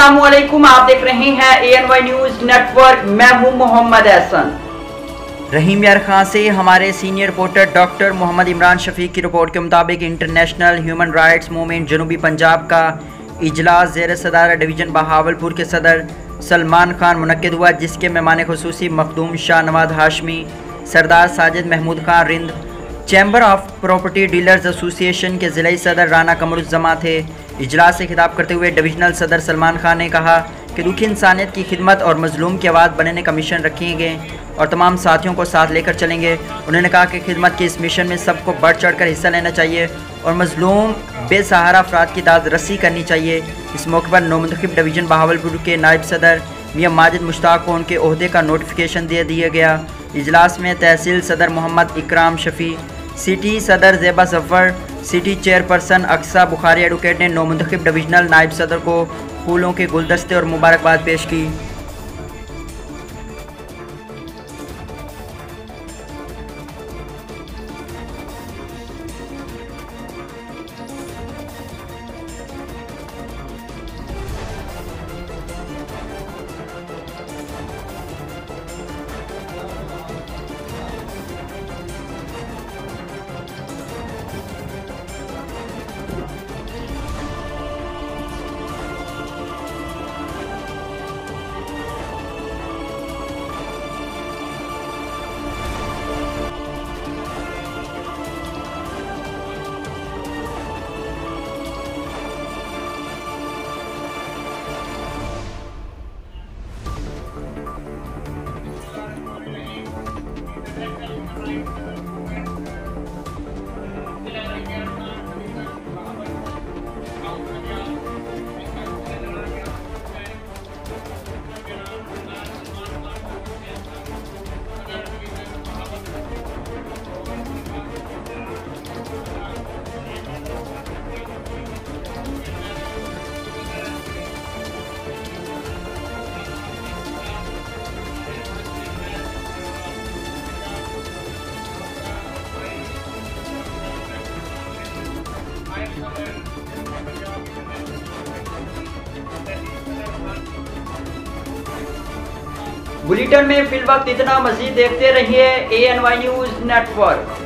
अस्सलामुअलैकुम, आप देख रहे हैं ANY न्यूज नेटवर्क। मैं हूं मोहम्मद एहसन। रहीम यार खां से हमारे senior reporter doctor Mohammad Imran Shafiq की रिपोर्ट के मुताबिक इंटरनेशनल ह्यूमन राइट्स मूवमेंट जनूबी पंजाब का इजलास ज़ेर सदारत डिवीज़न बहावलपुर के सदर सलमान खान मुनक्किद हुआ, जिसके मेहमान खुसूसी Makhdoom Shah Nawaz Hashmi, Sardar Sajid Mahmood Khan Rind, chamber of property dealers association के ज़िला सदर राना कमरुज़्ज़मा थे। इजलास से खिताब करते हुए डिविजनल सदर सलमान खान ने कहा कि दुखी इंसानियत की खिदमत और मजलूम की आवाज़ बनने का मिशन रखे गए और तमाम साथियों को साथ लेकर चलेंगे। उन्होंने कहा कि खिदमत के इस मिशन में सबको बढ़ चढ़ कर हिस्सा लेना चाहिए और मजलूम बेसहारा अफराद की दाद रसी करनी चाहिए। इस मौके पर नौमुंतखब डिवीज़न बहावलपुर के नायब सदर मियां माजिद मुश्ताक को उनके ओहदे का नोटिफिकेशन दे दिया गया। इजलास में तहसील सदर मोहम्मद इकराम शफ़ी, सिटी सदर Zeba Zafar, city chairperson Aqsa Bukhari advocate ने नौमुंतखब डिविजनल नायब सदर को फूलों के गुलदस्ते और मुबारकबाद पेश की। बुलेटिन में फिल वक्त इतना। मजीद देखते रहिए ANY न्यूज नेटवर्क।